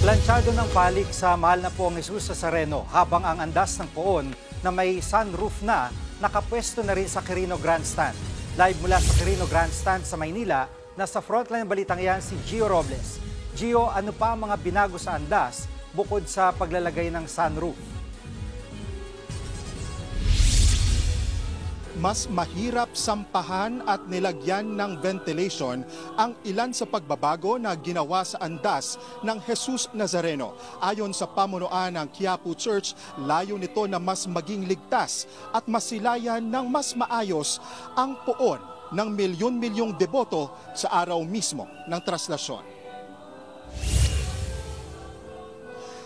Planchado ng palik sa mahal na Poong Jesus Nazareno habang ang andas ng poon na may sunroof na nakapwesto na rin sa Quirino Grandstand. Live mula sa Quirino Grandstand sa Maynila, nasa frontline balitang yan si Gio Robles. Gio, ano pa ang mga binago sa andas bukod sa paglalagay ng sunroof? Mas mahirap sampahan at nilagyan ng ventilation ang ilan sa pagbabago na ginawa sa andas ng Jesus Nazareno. Ayon sa pamunuan ng Quiapo Church, layo nito na mas maging ligtas at masilayan ng mas maayos ang poon ng milyon-milyong deboto sa araw mismo ng traslasyon.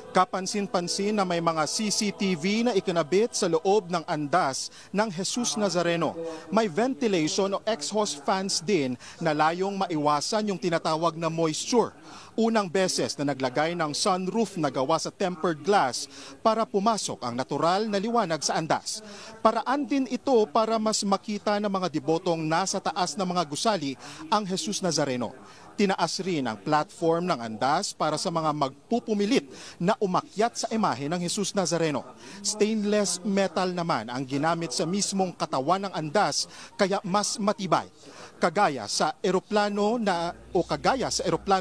Kapansin-pansin na may mga CCTV na ikinabit sa loob ng andas ng Jesus Nazareno. May ventilation o exhaust fans din na layong maiwasan yung tinatawag na moisture. Unang beses na naglagay ng sunroof na gawa sa tempered glass para pumasok ang natural na liwanag sa andas. Paraan din ito para mas makita ng mga debotong nasa taas ng mga gusali ang Jesus Nazareno. Tinaas rin ang platform ng andas para sa mga magpupumilit na umakyat sa imahe ng Jesus Nazareno. Stainless metal naman ang ginamit sa mismong katawan ng andas kaya mas matibay. Kagaya sa eroplano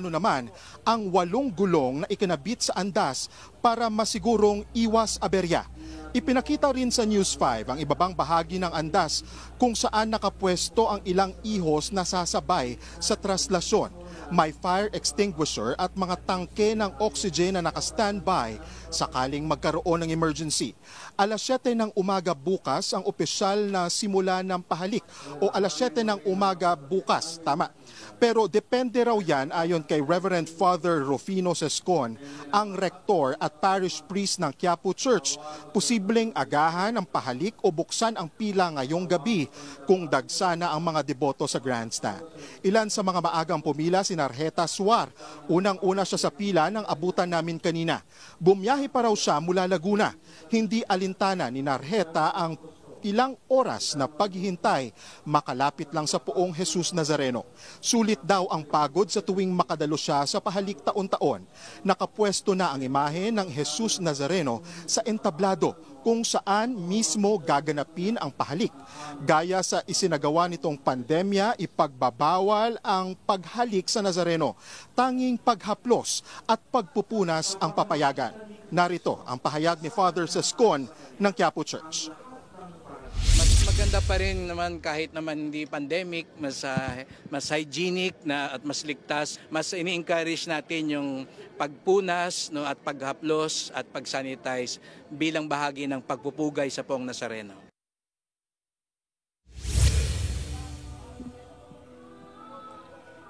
naman ang 8 gulong na ikinabit sa andas para masigurong iwas aberya. Ipinakita rin sa News 5 ang ibabang bahagi ng andas kung saan nakapwesto ang ilang ihos na sasabay sa traslasyon. May fire extinguisher at mga tangke ng oxygen na naka-standby sakaling magkaroon ng emergency. Alas 7 ng umaga bukas ang opisyal na simula ng pahalik o alas 7 ng umaga bukas, tama. Pero depende raw yan ayon kay Reverend Father Rufino Sescon, ang rektor at parish priest ng Quiapo Church. Posibleng agahan ang pahalik o buksan ang pila ngayong gabi kung dagsana ang mga deboto sa grandstand. Ilan sa mga maagang pumila si Narheta Suar. Unang-una siya sa pila ng abutan namin kanina. Bumiyahe pa raw siya mula Laguna. Hindi alintana ni Narheta ang ilang oras na paghihintay, makalapit lang sa poong Jesus Nazareno. Sulit daw ang pagod sa tuwing makadalo siya sa pahalik taon-taon. Nakapwesto na ang imahe ng Jesus Nazareno sa entablado kung saan mismo gaganapin ang pahalik. Gaya sa isinagawa nitong pandemya, ipagbabawal ang paghalik sa Nazareno. Tanging paghaplos at pagpupunas ang papayagan. Narito ang pahayag ni Father Sescon ng Quiapo Church. Mas maganda pa rin naman kahit naman hindi pandemic, mas hygienic na at mas ligtas. Mas ini-encourage natin yung pagpunas, no, at paghaplos at pag-sanitize bilang bahagi ng pagpupugay sa Poong Nazareno.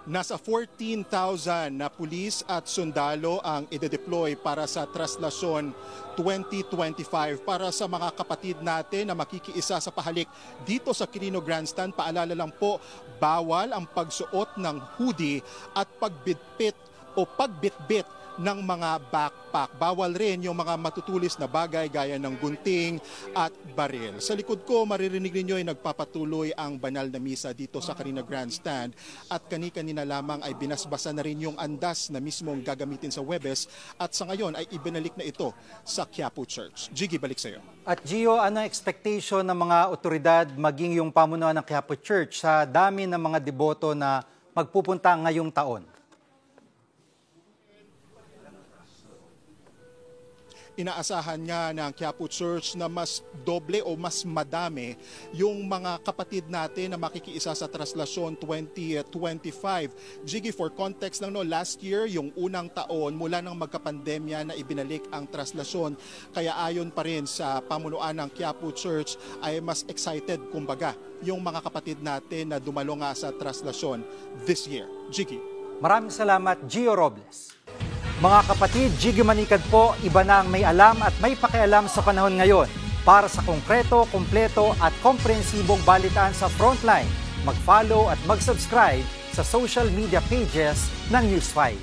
Nasa 14,000 na pulis at sundalo ang ide-deploy para sa traslasyon 2025 para sa mga kapatid natin na makikiisa sa pahalik dito sa Quirino Grandstand. Paalala lang po, bawal ang pagsuot ng hoodie at pagbitbit o pagbitbit ng mga backpack. Bawal rin yung mga matutulis na bagay gaya ng gunting at baril. Sa likod ko, maririnig ninyo ay nagpapatuloy ang banal na misa dito sa Quirino Grandstand at kani-kanina lamang ay binasbasa na rin yung andas na mismong gagamitin sa Huwebes at sa ngayon ay ibinalik na ito sa Quiapo Church. Jiggy, balik sa iyo. At Gio, ano ang expectation ng mga otoridad maging yung pamunuan ng Quiapo Church sa dami ng mga deboto na magpupunta ngayong taon? Inaasahan nga ng Quiapo Church na mas doble o mas madami yung mga kapatid natin na makikiisa sa traslasyon 2025. Jiggy, for context lang, no, last year, yung unang taon mula nang magkapandemya na ibinalik ang traslasyon. Kaya ayon pa rin sa pamunuan ng Quiapo Church ay mas excited, kumbaga, yung mga kapatid natin na dumalo nga sa traslasyon this year. Jiggy. Maraming salamat, Gio Robles. Mga kapatid, Jiggy Manikad po, iba na ang may alam at may pakialam sa panahon ngayon. Para sa konkreto, kumpleto at komprehensibong balitaan sa Frontline, mag-follow at mag-subscribe sa social media pages ng News 5.